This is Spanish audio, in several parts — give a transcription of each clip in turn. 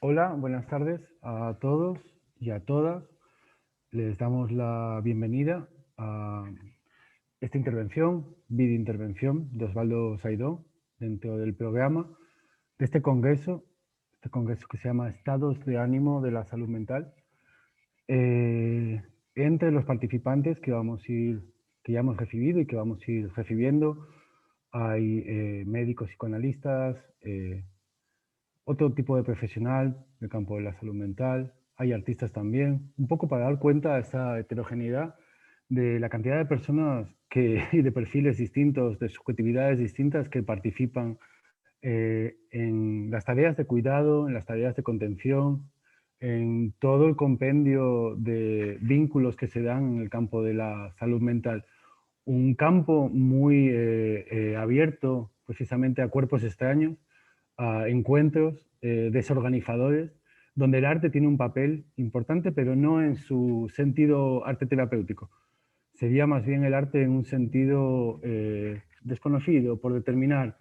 Hola, buenas tardes a todos y a todas. Les damos la bienvenida a esta intervención, video intervención de Osvaldo Saidó, dentro del programa de este congreso que se llama Estados de ánimo de la salud mental. Eh, Entre los participantes que ya hemos recibido y que vamos a ir recibiendo, hay médicos psicoanalistas, otro tipo de profesional del campo de la salud mental, hay artistas también, un poco para dar cuenta de esa heterogeneidad de la cantidad de personas y de perfiles distintos, de subjetividades distintas que participan en las tareas de cuidado, en las tareas de contención, en todo el compendio de vínculos que se dan en el campo de la salud mental. Un campo muy abierto precisamente a cuerpos extraños, a encuentros desorganizadores, donde el arte tiene un papel importante, pero no en su sentido arte terapéutico. Sería más bien el arte en un sentido desconocido, por determinar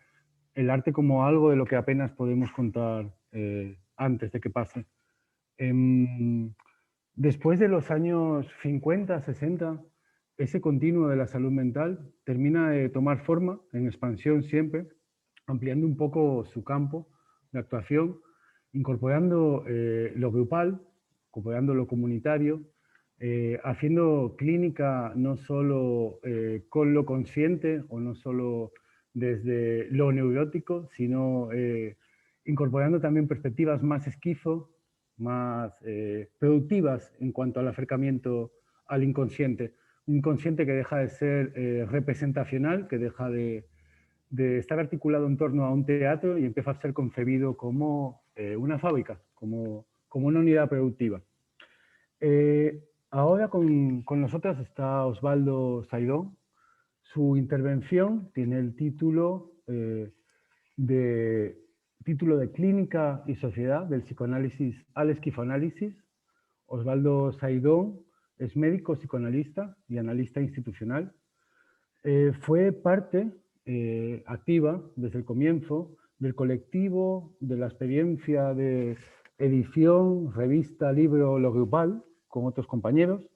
el arte como algo de lo que apenas podemos contar antes de que pase. Em, Después de los años 50, 60, ese continuo de la salud mental termina de tomar forma, en expansión siempre, ampliando un poco su campo de actuación, incorporando lo grupal, incorporando lo comunitario, haciendo clínica no solo con lo consciente o no solo desde lo neurótico, sino incorporando también perspectivas más esquizo, más productivas en cuanto al acercamiento al inconsciente. Un inconsciente que deja de ser representacional, que deja de estar articulado en torno a un teatro y empieza a ser concebido como una fábrica, como una unidad productiva. Ahora con nosotras está Osvaldo Saidón. Su intervención tiene el de, título de Clínica y Sociedad del Psicoanálisis al Esquizoanálisis. Osvaldo Saidón es médico, psicoanalista y analista institucional. Fue parte activa desde el comienzo del colectivo, de la experiencia de edición, revista, libro, lo grupal, con otros compañeros.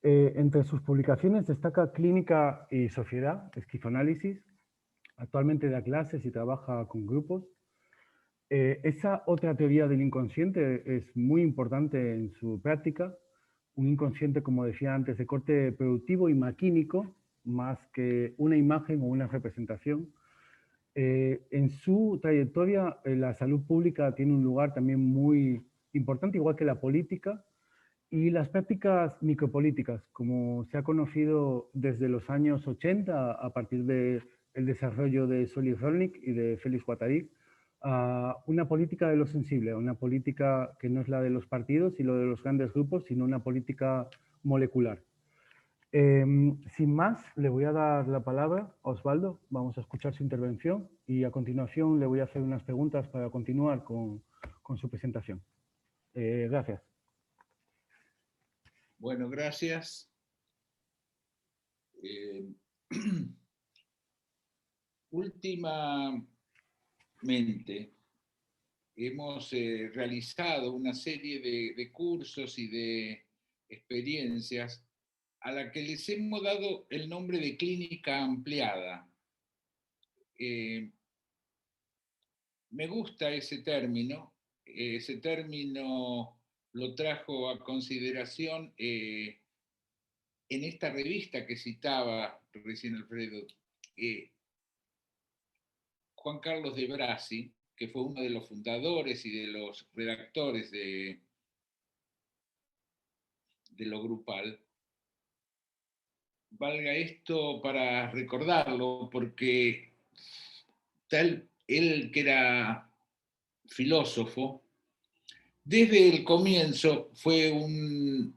Entre sus publicaciones destaca Clínica y Sociedad, Esquizoanálisis. Actualmente da clases y trabaja con grupos. Esa otra teoría del inconsciente es muy importante en su práctica. Un inconsciente, como decía antes, de corte productivo y maquínico, más que una imagen o una representación. En su trayectoria, la salud pública tiene un lugar también muy importante, igual que la política, y las prácticas micropolíticas, como se ha conocido desde los años 80 a partir del desarrollo de Solly Rolnick y de Félix Guattari, a una política de lo sensible, una política que no es la de los partidos y lo de los grandes grupos, sino una política molecular. Sin más, le voy a dar la palabra a Osvaldo, vamos a escuchar su intervención y a continuación le voy a hacer unas preguntas para continuar con su presentación. Gracias. Bueno, gracias. Últimamente hemos realizado una serie de cursos y de experiencias a la que les hemos dado el nombre de clínica ampliada. Me gusta ese término lo trajo a consideración en esta revista que citaba recién Alfredo, Juan Carlos de Brasi, que fue uno de los fundadores y de los redactores de lo grupal. Valga esto para recordarlo, porque él que era filósofo, desde el comienzo fue un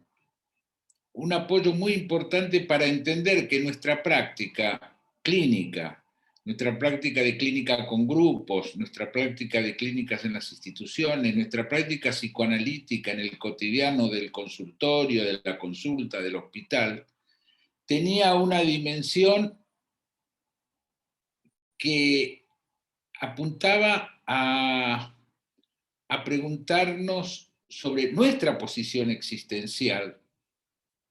apoyo muy importante para entender que nuestra práctica clínica, nuestra práctica de clínica con grupos, nuestra práctica de clínicas en las instituciones, nuestra práctica psicoanalítica en el cotidiano del consultorio, de la consulta, del hospital, tenía una dimensión que apuntaba a a preguntarnos sobre nuestra posición existencial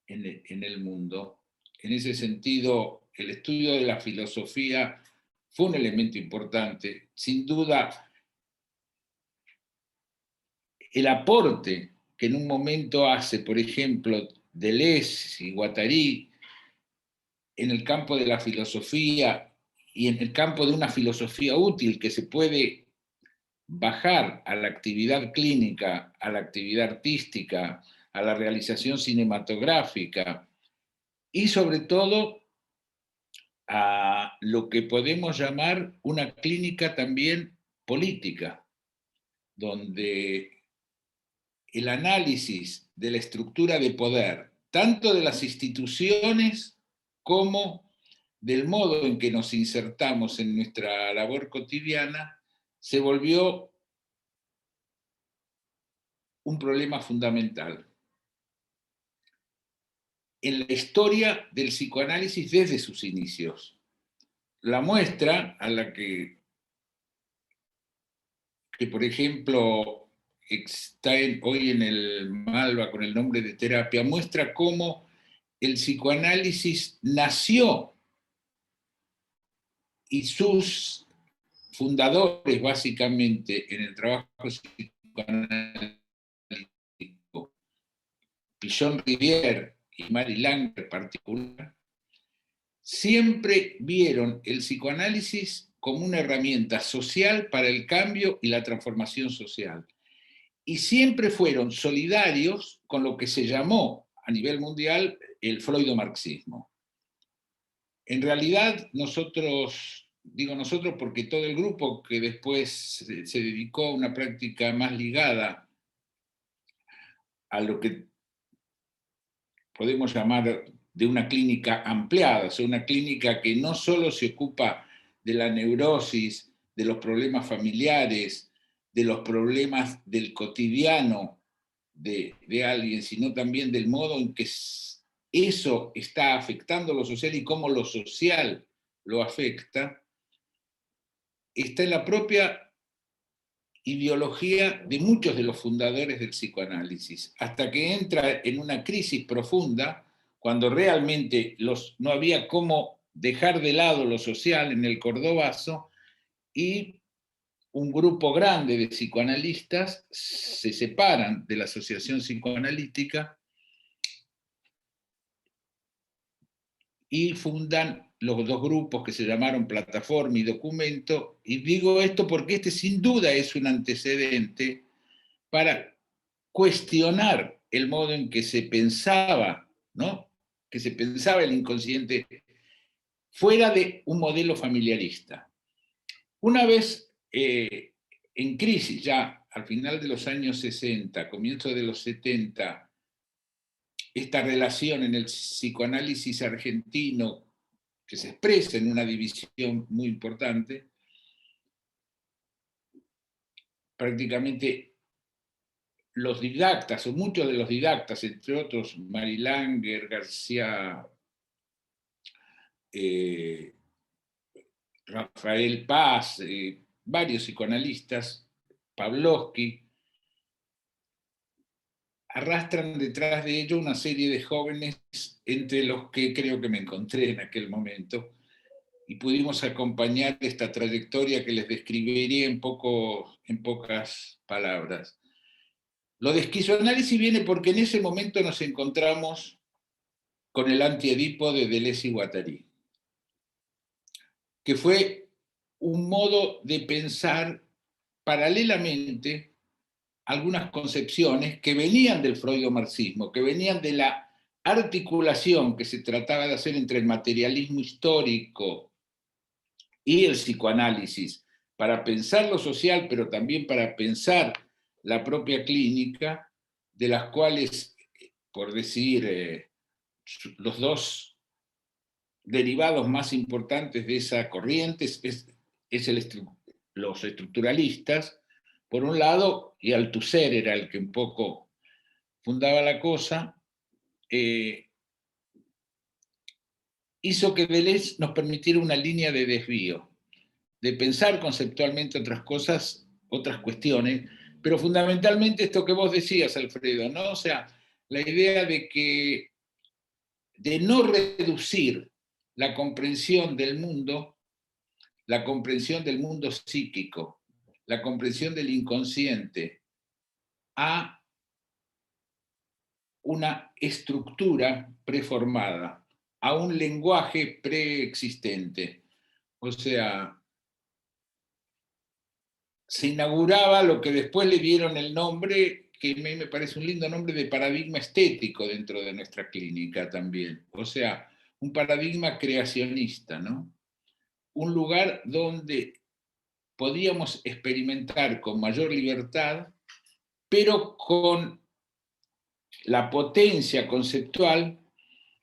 en el mundo. En ese sentido, el estudio de la filosofía fue un elemento importante. Sin duda, el aporte que en un momento hace, por ejemplo, Deleuze y Guattari en el campo de la filosofía y en el campo de una filosofía útil que se puede bajar a la actividad clínica, a la actividad artística, a la realización cinematográfica y sobre todo a lo que podemos llamar una clínica también política, donde el análisis de la estructura de poder, tanto de las instituciones como del modo en que nos insertamos en nuestra labor cotidiana, se volvió un problema fundamental en la historia del psicoanálisis desde sus inicios. La muestra a la que por ejemplo, está hoy en el Malva con el nombre de terapia, muestra cómo el psicoanálisis nació y sus fundadores, básicamente, en el trabajo psicoanalítico, Pichon Rivière y Marie Langer en particular, siempre vieron el psicoanálisis como una herramienta social para el cambio y la transformación social. Y siempre fueron solidarios con lo que se llamó a nivel mundial el freudomarxismo. En realidad, digo nosotros porque todo el grupo que después se dedicó a una práctica más ligada a lo que podemos llamar de una clínica ampliada, o sea, una clínica que no solo se ocupa de la neurosis, de los problemas familiares, de los problemas del cotidiano de alguien, sino también del modo en que eso está afectando lo social y cómo lo social lo afecta, está en la propia ideología de muchos de los fundadores del psicoanálisis, hasta que entra en una crisis profunda, cuando realmente no había cómo dejar de lado lo social en el Cordobazo, y un grupo grande de psicoanalistas se separan de la Asociación Psicoanalítica y fundan los dos grupos que se llamaron Plataforma y Documento, y digo esto porque este sin duda es un antecedente para cuestionar el modo en que se pensaba, ¿no? Que se pensaba el inconsciente fuera de un modelo familiarista. Una vez en crisis, ya al final de los años 60, comienzo de los 70, esta relación en el psicoanálisis argentino que se expresa en una división muy importante, prácticamente los didactas, o muchos de los didactas, entre otros Marie Langer, García, Rafael Paz, varios psicoanalistas, Pavlovsky, arrastran detrás de ello una serie de jóvenes entre los que creo que me encontré en aquel momento, y pudimos acompañar esta trayectoria que les describiría en pocas palabras. Lo de esquizoanálisis viene porque en ese momento nos encontramos con el Anti-Edipo de Deleuze y Guattari, que fue un modo de pensar paralelamente algunas concepciones que venían del freudomarxismo, que venían de la articulación que se trataba de hacer entre el materialismo histórico y el psicoanálisis, para pensar lo social, pero también para pensar la propia clínica, de las cuales, por decir, los dos derivados más importantes de esa corriente los estructuralistas, por un lado, y Althusser era el que un poco fundaba la cosa, hizo que Deleuze nos permitiera una línea de desvío, de pensar conceptualmente otras cosas, otras cuestiones, Pero fundamentalmente esto que vos decías, Alfredo, ¿no? O sea, la idea de no reducir la comprensión del mundo psíquico, la comprensión del inconsciente, a una estructura preformada, a un lenguaje preexistente. O sea, se inauguraba lo que después le dieron el nombre, que me parece un lindo nombre, de paradigma estético dentro de nuestra clínica también. O sea, un paradigma creacionista, ¿no? Un lugar donde podíamos experimentar con mayor libertad, pero con la potencia conceptual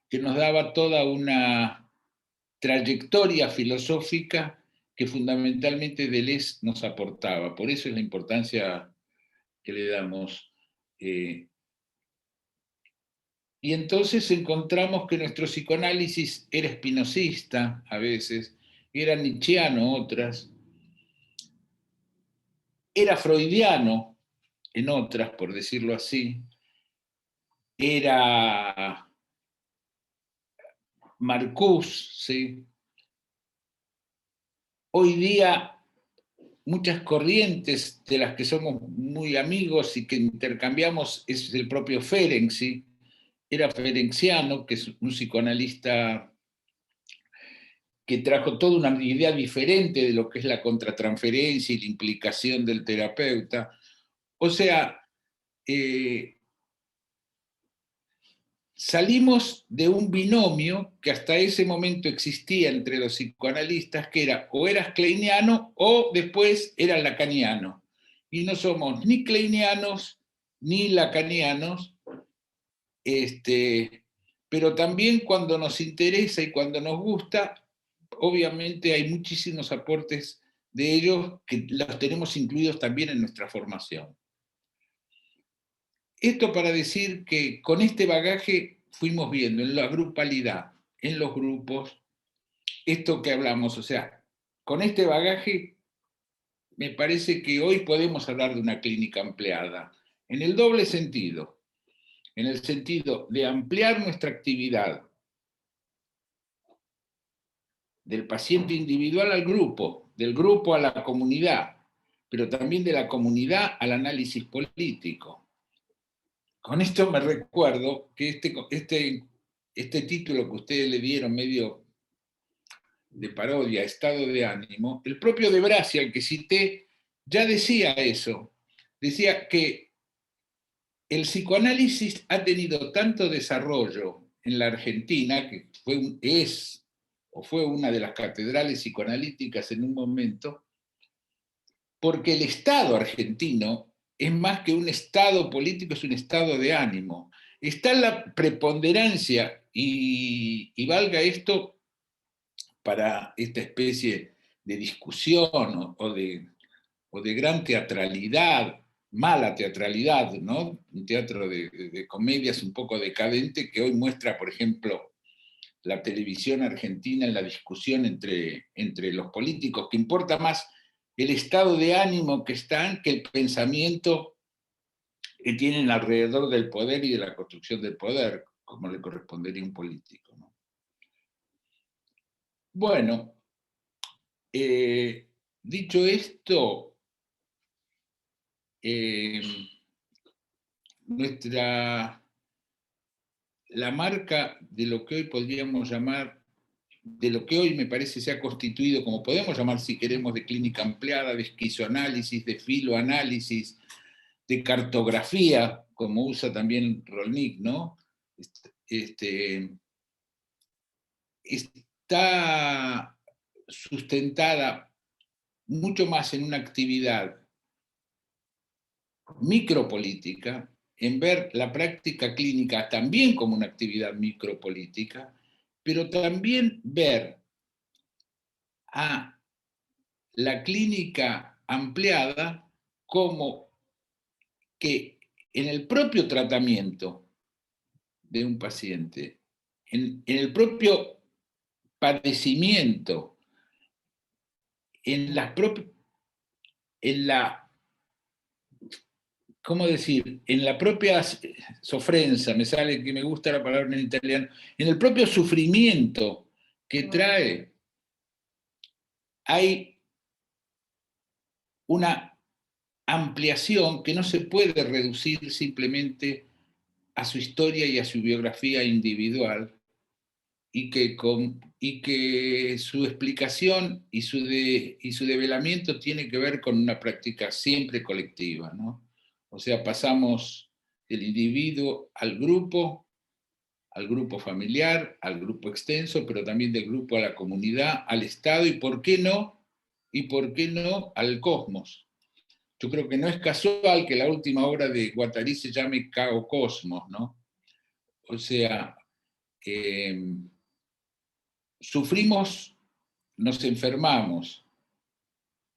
que nos daba toda una trayectoria filosófica que fundamentalmente Deleuze nos aportaba. Por eso es la importancia que le damos. Y entonces encontramos que nuestro psicoanálisis era espinosista a veces, era nietzscheano otras, era freudiano en otras, por decirlo así, era Marcuse, ¿sí? Hoy día muchas corrientes de las que somos muy amigos y que intercambiamos es el propio Ferenczi, ¿sí? Era ferenciano, que es un psicoanalista que trajo toda una idea diferente de lo que es la contratransferencia y la implicación del terapeuta. O sea, salimos de un binomio que hasta ese momento existía entre los psicoanalistas, que era o eras kleiniano o después eras lacaniano. Y no somos ni kleinianos ni lacanianos, pero también cuando nos interesa y cuando nos gusta, obviamente hay muchísimos aportes de ellos que los tenemos incluidos también en nuestra formación. Esto para decir que con este bagaje fuimos viendo en la grupalidad, en los grupos, esto que hablamos, o sea, con este bagaje me parece que hoy podemos hablar de una clínica ampliada, en el doble sentido, en el sentido de ampliar nuestra actividad del paciente individual al grupo, del grupo a la comunidad, pero también de la comunidad al análisis político. Con esto me recuerdo que este título que ustedes le dieron medio de parodia, estado de ánimo, el propio de Brasia, el que cité, ya decía eso. Decía que el psicoanálisis ha tenido tanto desarrollo en la Argentina, que fue una de las catedrales psicoanalíticas en un momento, porque el Estado argentino es más que un Estado político, es un estado de ánimo. Está la preponderancia, y valga esto para esta especie de discusión o de gran teatralidad, mala teatralidad, ¿no? Un teatro de comedias un poco decadente que hoy muestra, por ejemplo, la televisión argentina en la discusión entre los políticos, que importa más el estado de ánimo que están que el pensamiento que tienen alrededor del poder y de la construcción del poder, como le correspondería a un político, ¿no? Bueno, dicho esto, la marca de lo que hoy podríamos llamar, de lo que hoy me parece se ha constituido, como podemos llamar si queremos, de clínica ampliada, de esquizoanálisis, de filoanálisis, de cartografía, como usa también Rolnik, ¿no? Está sustentada mucho más en una actividad micropolítica, en ver la práctica clínica también como una actividad micropolítica, pero también ver a la clínica ampliada como que en el propio tratamiento de un paciente, en el propio padecimiento, en la ¿cómo decir? En la propia sofrenza, me sale que me gusta la palabra en italiano, en el propio sufrimiento que trae, hay una ampliación que no se puede reducir simplemente a su historia y a su biografía individual, y que su explicación y su develamiento tiene que ver con una práctica siempre colectiva, ¿no? O sea, pasamos del individuo al grupo familiar, al grupo extenso, pero también del grupo a la comunidad, al Estado, y por qué no al cosmos. Yo creo que no es casual que la última obra de Guattari se llame Cao Cosmos, ¿no? O sea, eh, sufrimos, nos enfermamos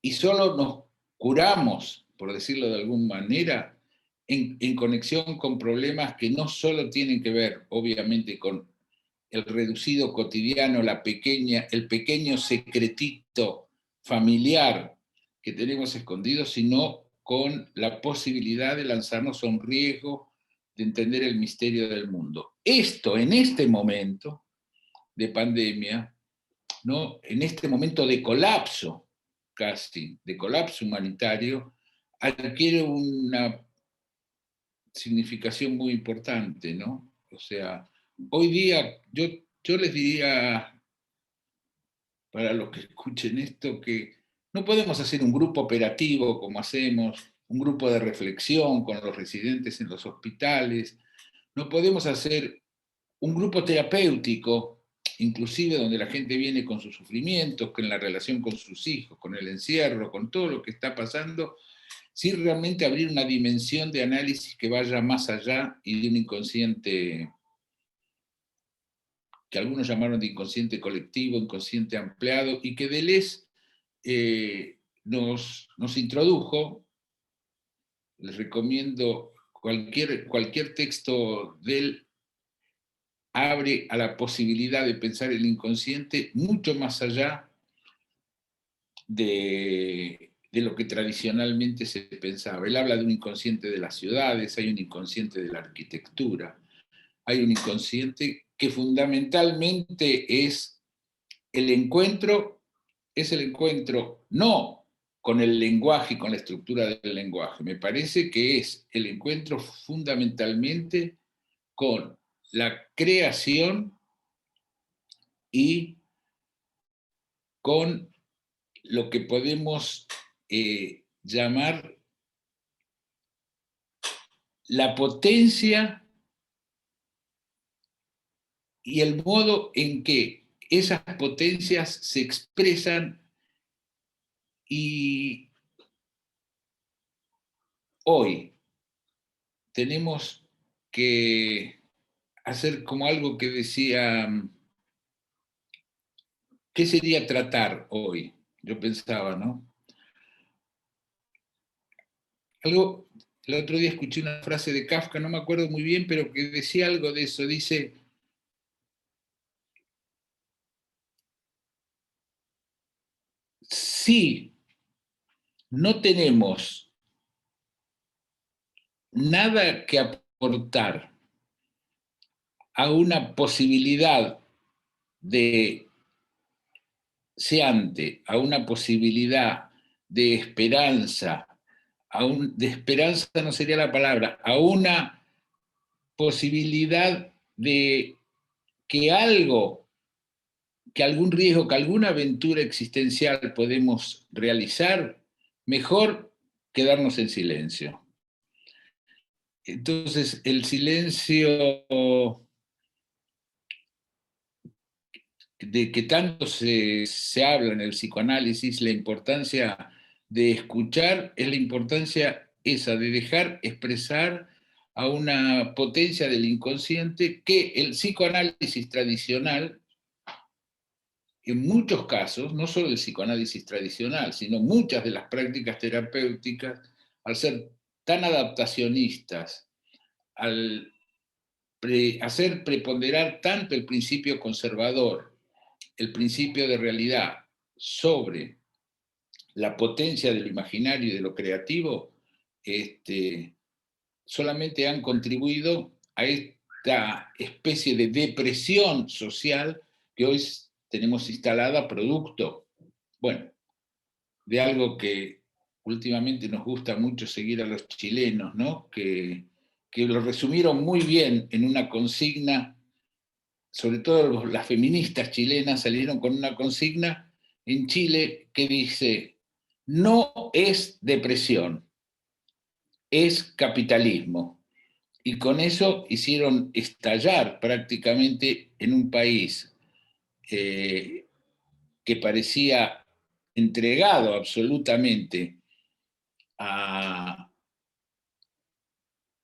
y solo nos curamos, por decirlo de alguna manera, en conexión con problemas que no solo tienen que ver, obviamente, con el reducido cotidiano, el pequeño secretito familiar que tenemos escondido, sino con la posibilidad de lanzarnos a un riesgo de entender el misterio del mundo. Esto, en este momento de pandemia, ¿no? En este momento de colapso, casi, de colapso humanitario, adquiere una significación muy importante, ¿no? O sea, hoy día yo les diría, para los que escuchen esto, que no podemos hacer un grupo operativo como hacemos, un grupo de reflexión con los residentes en los hospitales, no podemos hacer un grupo terapéutico, inclusive donde la gente viene con sus sufrimientos, con la relación con sus hijos, con el encierro, con todo lo que está pasando, sin realmente abrir una dimensión de análisis que vaya más allá y de un inconsciente que algunos llamaron de inconsciente colectivo, inconsciente ampliado, y que Deleuze nos introdujo. Les recomiendo cualquier texto de él, abre a la posibilidad de pensar el inconsciente mucho más allá de lo que tradicionalmente se pensaba. Él habla de un inconsciente de las ciudades, hay un inconsciente de la arquitectura, hay un inconsciente que fundamentalmente es el encuentro no con el lenguaje y con la estructura del lenguaje, me parece que es el encuentro fundamentalmente con la creación y con lo que podemos llamar la potencia y el modo en que esas potencias se expresan, y hoy tenemos que hacer como algo que decía, ¿qué sería tratar hoy? Yo pensaba, ¿no? El otro día escuché una frase de Kafka, no me acuerdo muy bien, pero que decía algo de eso. Dice, si no tenemos nada que aportar a una posibilidad de seante, a una posibilidad de esperanza, de esperanza no sería la palabra, a una posibilidad de que algo, que algún riesgo, que alguna aventura existencial podemos realizar, mejor quedarnos en silencio. Entonces, el silencio de que tanto se habla en el psicoanálisis, la importancia de escuchar es la importancia esa, de dejar expresar a una potencia del inconsciente que el psicoanálisis tradicional, en muchos casos, no solo el psicoanálisis tradicional, sino muchas de las prácticas terapéuticas, al ser tan adaptacionistas, al hacer preponderar tanto el principio conservador, el principio de realidad, sobre la potencia de lo imaginario y de lo creativo, solamente han contribuido a esta especie de depresión social que hoy tenemos instalada producto, bueno, de algo que últimamente nos gusta mucho seguir a los chilenos, ¿no? Que lo resumieron muy bien en una consigna, sobre todo las feministas chilenas salieron con una consigna en Chile que dice, no es depresión, es capitalismo. Y con eso hicieron estallar prácticamente en un país que parecía entregado absolutamente a,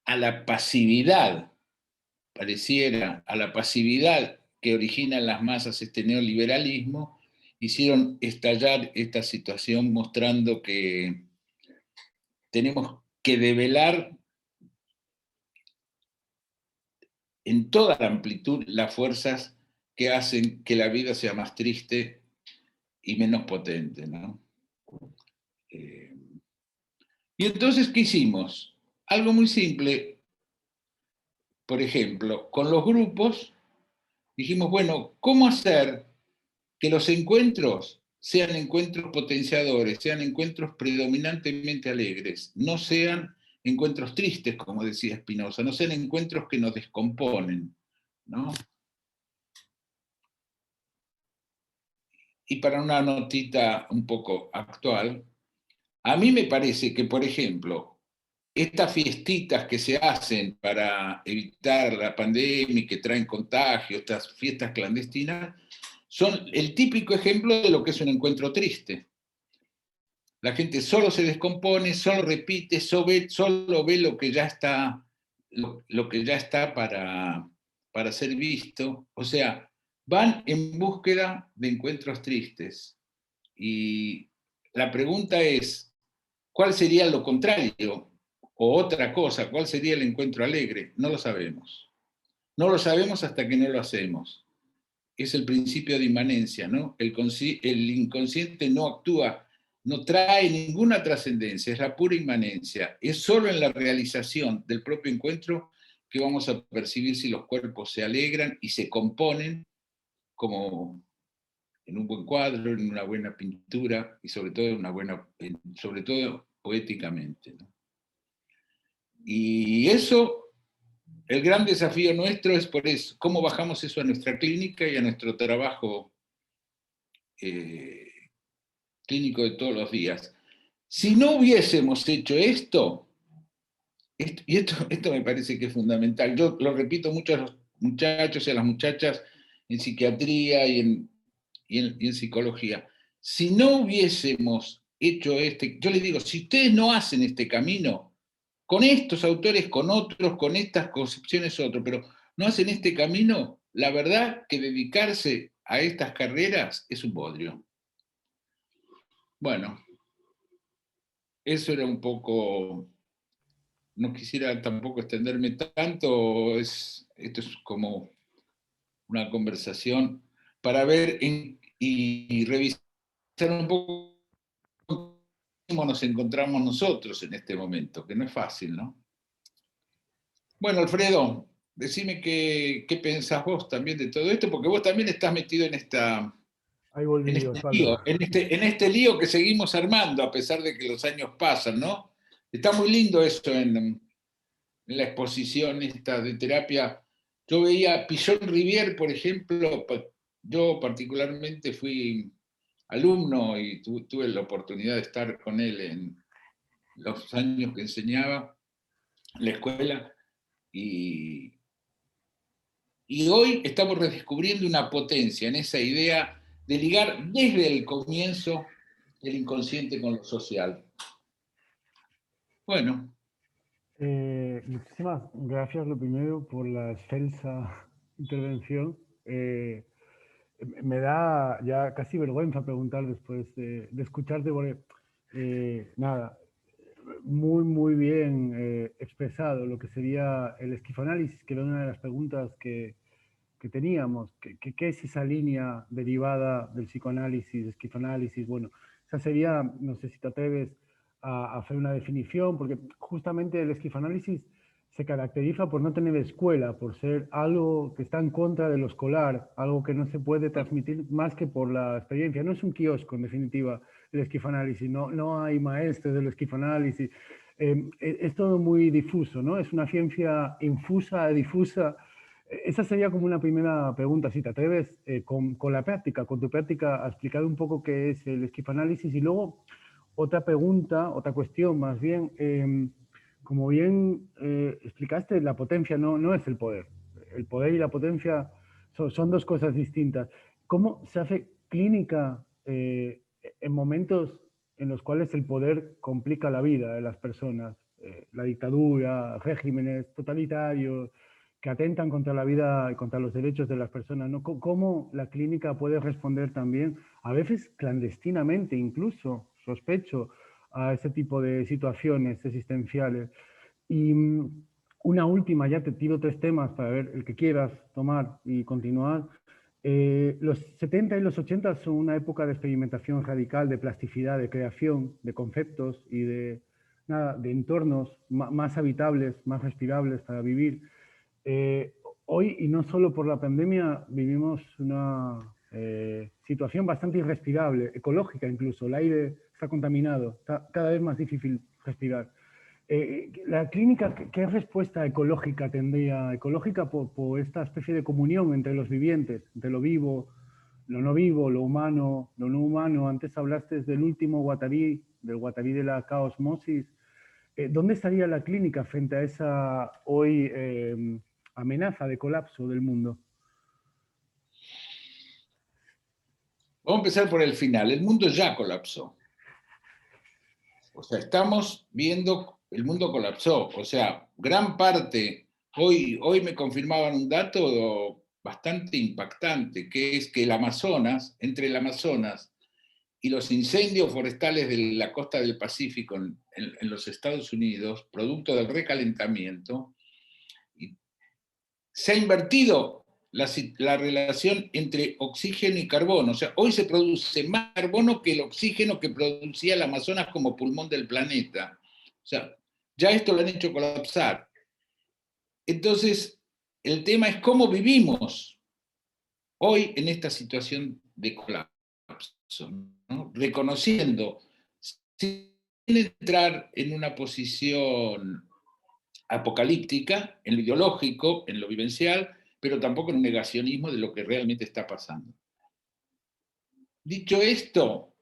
a la pasividad, pareciera, a la pasividad que origina en las masas este neoliberalismo, hicieron estallar esta situación mostrando que tenemos que develar en toda la amplitud las fuerzas que hacen que la vida sea más triste y menos potente, ¿no? Y entonces, ¿qué hicimos? Algo muy simple. Por ejemplo, con los grupos dijimos, bueno, ¿cómo hacer que los encuentros sean encuentros potenciadores, sean encuentros predominantemente alegres, no sean encuentros tristes, como decía Spinoza, no sean encuentros que nos descomponen, ¿no? Y para una notita un poco actual, a mí me parece que, por ejemplo, estas fiestitas que se hacen para evitar la pandemia y que traen contagios, estas fiestas clandestinas, son el típico ejemplo de lo que es un encuentro triste. La gente solo se descompone, solo repite, solo ve lo que ya está, lo que ya está para ser visto. O sea, van en búsqueda de encuentros tristes. Y la pregunta es, ¿cuál sería lo contrario? O otra cosa, ¿cuál sería el encuentro alegre? No lo sabemos. No lo sabemos hasta que no lo hacemos. Es el principio de inmanencia, ¿no? El inconsciente no actúa, no trae ninguna trascendencia, es la pura inmanencia. Es solo en la realización del propio encuentro que vamos a percibir si los cuerpos se alegran y se componen como en un buen cuadro, en una buena pintura y sobre todo, sobre todo poéticamente, ¿no? Y eso, el gran desafío nuestro es por eso, cómo bajamos eso a nuestra clínica y a nuestro trabajo clínico de todos los días. Si no hubiésemos hecho esto, y esto me parece que es fundamental, yo lo repito mucho a los muchachos y a las muchachas en psiquiatría y en psicología, si no hubiésemos hecho yo les digo, si ustedes no hacen este camino, con estos autores, con otros, con estas concepciones otros, pero no hacen este camino, la verdad que dedicarse a estas carreras es un bodrio. Bueno, eso era un poco, no quisiera tampoco extenderme tanto, esto es como una conversación para ver y revisar un poco cómo nos encontramos nosotros en este momento, que no es fácil, ¿no? Bueno, Alfredo, decime qué pensás vos también de todo esto, porque vos también estás metido Ahí en volví, este Osvaldo. lío, en este lío que seguimos armando a pesar de que los años pasan, ¿no? Está muy lindo eso en la exposición esta de terapia. Yo veía Pichon Rivière, por ejemplo, yo particularmente fui alumno y tuve la oportunidad de estar con él en los años que enseñaba en la escuela y, y hoy estamos redescubriendo una potencia en esa idea de ligar desde el comienzo el inconsciente con lo social. Bueno. Muchísimas gracias, lo primero, por la excelsa intervención. Me da ya casi vergüenza preguntar después de escucharte, porque nada, muy bien expresado lo que sería el esquizoanálisis, que era una de las preguntas que teníamos. ¿Qué es esa línea derivada del psicoanálisis, esquizoanálisis? Bueno, esa sería, no sé si te atreves a hacer una definición, porque justamente el esquizoanálisis se caracteriza por no tener escuela, por ser algo que está en contra de lo escolar, algo que no se puede transmitir más que por la experiencia. No es un kiosco, en definitiva, el esquifoanálisis, no hay maestros del esquifoanálisis. Es todo muy difuso, ¿no? Es una ciencia infusa, difusa. Esa sería como una primera pregunta, si te atreves con la práctica, con tu práctica, a explicar un poco qué es el esquifoanálisis. Y luego otra pregunta, otra cuestión más bien, como bien explicaste, la potencia no es el poder. El poder y la potencia son dos cosas distintas. ¿Cómo se hace clínica en momentos en los cuales el poder complica la vida de las personas? La dictadura, regímenes totalitarios que atentan contra la vida y contra los derechos de las personas, ¿no? ¿Cómo la clínica puede responder también, a veces clandestinamente incluso, sospecho, a ese tipo de situaciones existenciales? Y una última, ya te tiro tres temas para ver el que quieras tomar y continuar. Los 70 y los 80 son una época de experimentación radical, de plasticidad, de creación, de conceptos y de entornos más habitables, más respirables para vivir. Eh, Hoy, y no solo por la pandemia, vivimos una situación bastante irrespirable, ecológica incluso. El aire está contaminado, está cada vez más difícil respirar. La clínica, ¿qué respuesta ecológica tendría? Ecológica por esta especie de comunión entre los vivientes, entre lo vivo, lo no vivo, lo humano, lo no humano. Antes hablaste del último Guattari, del Guattari de la caosmosis. ¿Dónde estaría la clínica frente a esa hoy amenaza de colapso del mundo? Vamos a empezar por el final. El mundo ya colapsó. O sea, estamos viendo, el mundo colapsó. O sea, gran parte, hoy me confirmaban un dato bastante impactante, que es que el Amazonas, entre el Amazonas y los incendios forestales de la costa del Pacífico en los Estados Unidos, producto del recalentamiento, se ha invertido la relación entre oxígeno y carbono. O sea, hoy se produce más carbono que el oxígeno que producía el Amazonas como pulmón del planeta. O sea, ya esto lo han hecho colapsar. Entonces, el tema es cómo vivimos hoy en esta situación de colapso, ¿no? Reconociendo, sin entrar en una posición apocalíptica, en lo ideológico, en lo vivencial, pero tampoco en un negacionismo de lo que realmente está pasando. Dicho esto,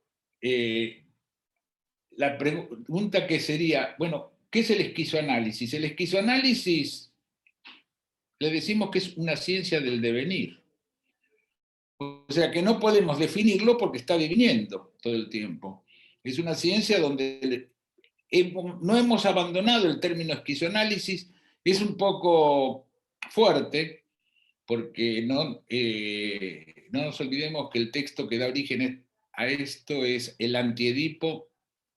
la pregunta que sería, bueno, ¿qué es el esquizoanálisis? El esquizoanálisis le decimos que es una ciencia del devenir. O sea que no podemos definirlo porque está deviniendo todo el tiempo. Es una ciencia donde no hemos abandonado el término esquizoanálisis, es un poco fuerte, porque no nos olvidemos que el texto que da origen a esto es el Antiedipo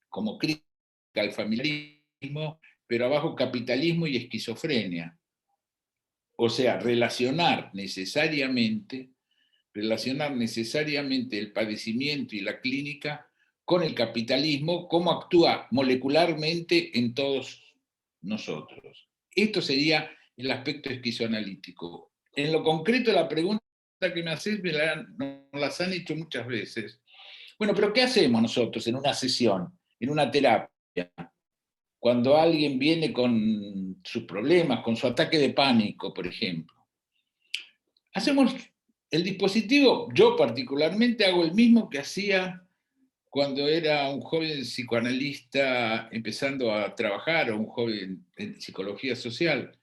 como crítica al familiarismo, pero abajo capitalismo y esquizofrenia. O sea, relacionar necesariamente el padecimiento y la clínica con el capitalismo, cómo actúa molecularmente en todos nosotros. Esto sería el aspecto esquizoanalítico. En lo concreto, la pregunta que me haces nos las han hecho muchas veces. Bueno, pero ¿qué hacemos nosotros en una sesión, en una terapia, cuando alguien viene con sus problemas, con su ataque de pánico, por ejemplo? Hacemos el dispositivo, yo particularmente hago el mismo que hacía cuando era un joven psicoanalista empezando a trabajar, o un joven en psicología social.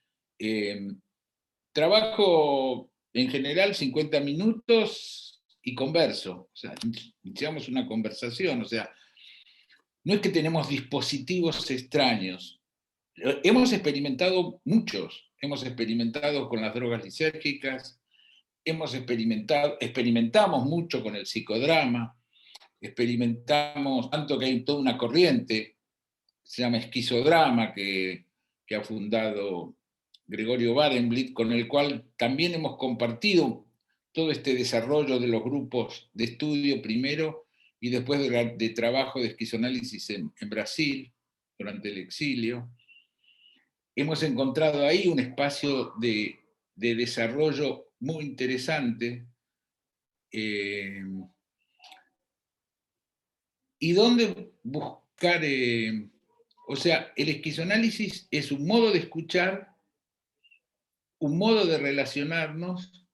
Trabajo en general 50 minutos y converso, o sea, iniciamos una conversación, o sea, no es que tenemos dispositivos extraños, hemos experimentado muchos, hemos experimentado con las drogas lisérgicas, experimentamos mucho con el psicodrama, experimentamos tanto que hay toda una corriente, se llama esquizodrama, que ha fundado Gregorio Barenblit, con el cual también hemos compartido todo este desarrollo de los grupos de estudio primero y después de trabajo de esquizoanálisis en Brasil durante el exilio. hemos encontrado ahí un espacio de desarrollo muy interesante. ¿Y dónde buscar? O sea, el esquizoanálisis es un modo de escuchar, un modo de relacionarnos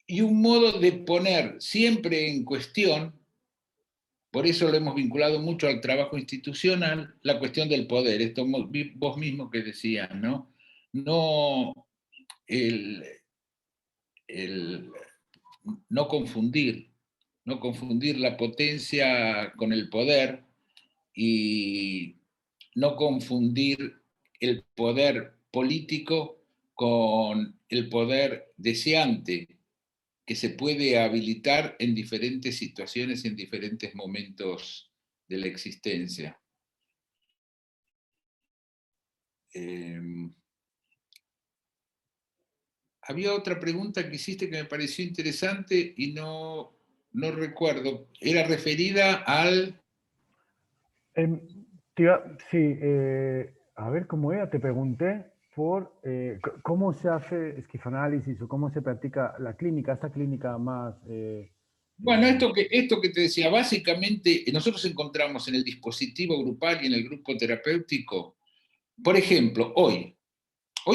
y un modo de poner siempre en cuestión, por eso lo hemos vinculado mucho al trabajo institucional, la cuestión del poder. Esto vos mismo que decías, ¿no? No el, el no confundir, no confundir la potencia con el poder y no confundir el poder político con el poder deseante que se puede habilitar en diferentes situaciones, en diferentes momentos de la existencia. Había otra pregunta que hiciste que me pareció interesante y no recuerdo. Era referida al... Sí, a ver cómo era, te pregunté por cómo se hace esquizoanálisis o cómo se practica la clínica, esta clínica más... Bueno, esto que te decía, básicamente nosotros encontramos en el dispositivo grupal y en el grupo terapéutico, por ejemplo, hoy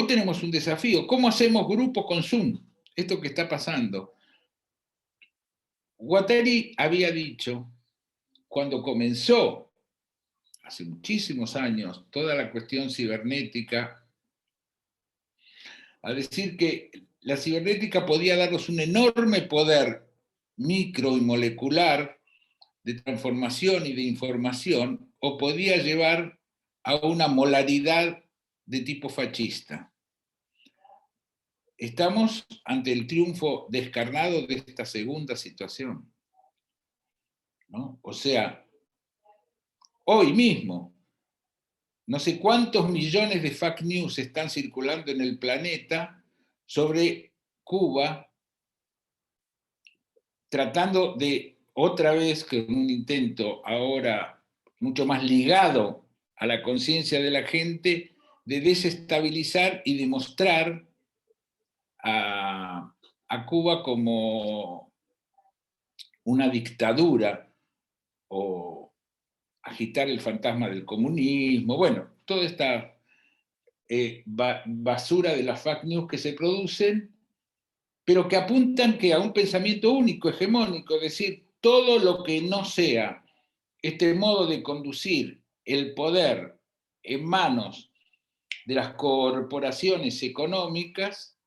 tenemos un desafío. ¿Cómo hacemos grupo con Zoom? Esto que está pasando. Guattari había dicho, cuando comenzó, hace muchísimos años, toda la cuestión cibernética, a decir que la cibernética podía darnos un enorme poder micro y molecular de transformación y de información, o podía llevar a una molaridad de tipo fascista. Estamos ante el triunfo descarnado de esta segunda situación, ¿no? O sea, hoy mismo, no sé cuántos millones de fake news están circulando en el planeta sobre Cuba, tratando de, otra vez, con un intento ahora mucho más ligado a la conciencia de la gente, de desestabilizar y de mostrar a Cuba como una dictadura o agitar el fantasma del comunismo, bueno, toda esta basura de las fake news que se producen, pero que apuntan que a un pensamiento único, hegemónico, es decir, todo lo que no sea este modo de conducir el poder en manos de las corporaciones económicas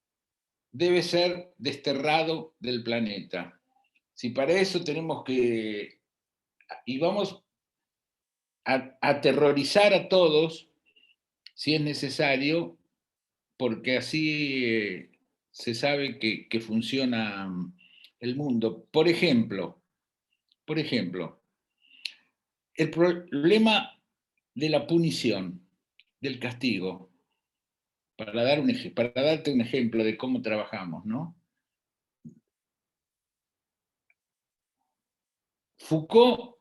debe ser desterrado del planeta. Si para eso tenemos que, y vamos a aterrorizar a todos, si es necesario, porque así se sabe que funciona el mundo. Por ejemplo, el problema de la punición, del castigo, para darte un ejemplo de cómo trabajamos, ¿no? Foucault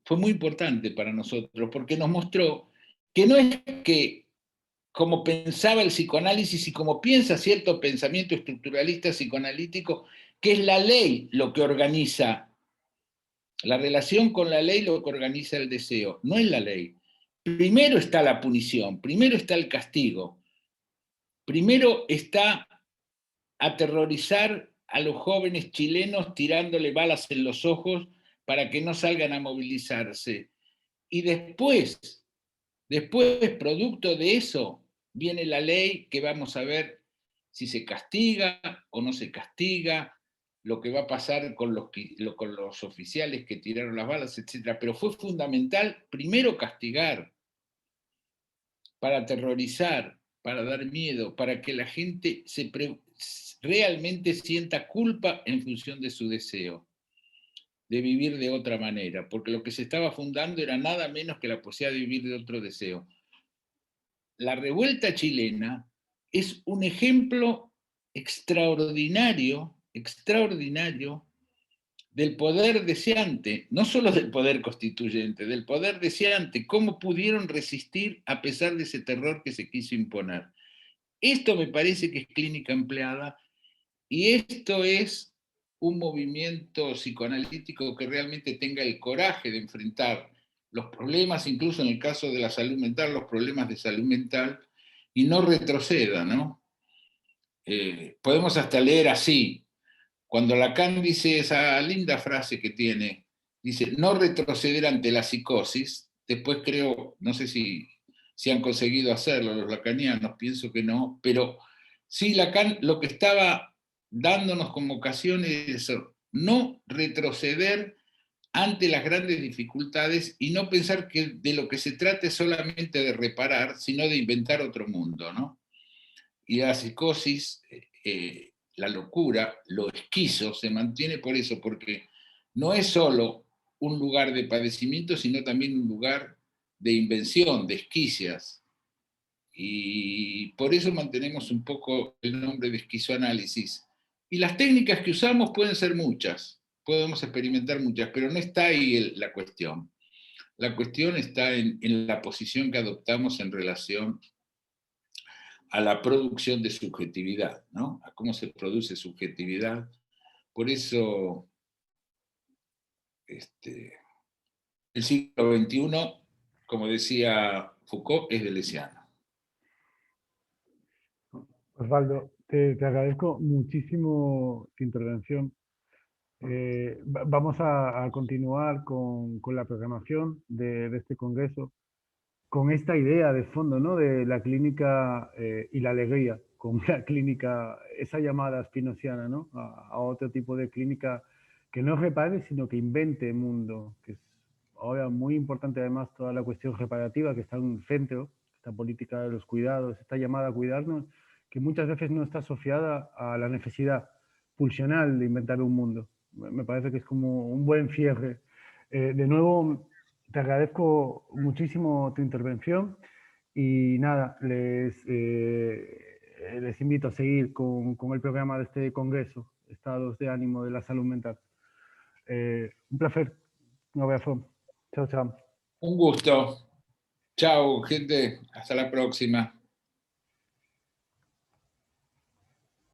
fue muy importante para nosotros porque nos mostró que no es que, como pensaba el psicoanálisis y como piensa cierto pensamiento estructuralista psicoanalítico, que es la ley lo que organiza la relación con la ley, lo que organiza el deseo. No es la ley. Primero está la punición, primero está el castigo, primero está aterrorizar a los jóvenes chilenos tirándole balas en los ojos para que no salgan a movilizarse. Y después, producto de eso, viene la ley que vamos a ver si se castiga o no se castiga, lo que va a pasar con los oficiales que tiraron las balas, etc. Pero fue fundamental primero castigar, para aterrorizar, para dar miedo, para que la gente realmente sienta culpa en función de su deseo de vivir de otra manera, porque lo que se estaba fundando era nada menos que la posibilidad de vivir de otro deseo. La revuelta chilena es un ejemplo extraordinario del poder deseante, no solo del poder constituyente, del poder deseante, cómo pudieron resistir a pesar de ese terror que se quiso imponer. Esto me parece que es clínica empleada y esto es un movimiento psicoanalítico que realmente tenga el coraje de enfrentar los problemas, incluso en el caso de la salud mental, los problemas de salud mental, y no retroceda, ¿no? Podemos hasta leer así, cuando Lacan dice esa linda frase que tiene, dice, no retroceder ante la psicosis, después creo, no sé si han conseguido hacerlo los lacanianos, pienso que no, pero sí, Lacan lo que estaba dándonos como ocasión es eso, no retroceder ante las grandes dificultades y no pensar que de lo que se trata es solamente de reparar, sino de inventar otro mundo, ¿no? Y la psicosis, la locura, lo esquizo, se mantiene por eso, porque no es solo un lugar de padecimiento, sino también un lugar de invención, de esquicias. Y por eso mantenemos un poco el nombre de esquizoanálisis. Y las técnicas que usamos pueden ser muchas, podemos experimentar muchas, pero no está ahí la cuestión. La cuestión está en la posición que adoptamos en relación a la producción de subjetividad, ¿no? A cómo se produce subjetividad. Por eso el siglo XXI, como decía Foucault, es deleuziano. Osvaldo, te agradezco muchísimo tu intervención. Vamos a continuar con la programación de este congreso, con esta idea de fondo, ¿no? De la clínica y la alegría, con la clínica, esa llamada spinoziana, ¿no? A otro tipo de clínica que no repare, sino que invente mundo, que es ahora muy importante además toda la cuestión reparativa que está en el centro, esta política de los cuidados, esta llamada a cuidarnos, que muchas veces no está asociada a la necesidad pulsional de inventar un mundo. Me parece que es como un buen cierre. De nuevo, te agradezco muchísimo tu intervención y nada, les invito a seguir con el programa de este congreso, Estados de Ánimo de la Salud Mental. Un placer, un abrazo. Chao, chao. Un gusto. Chao, gente. Hasta la próxima.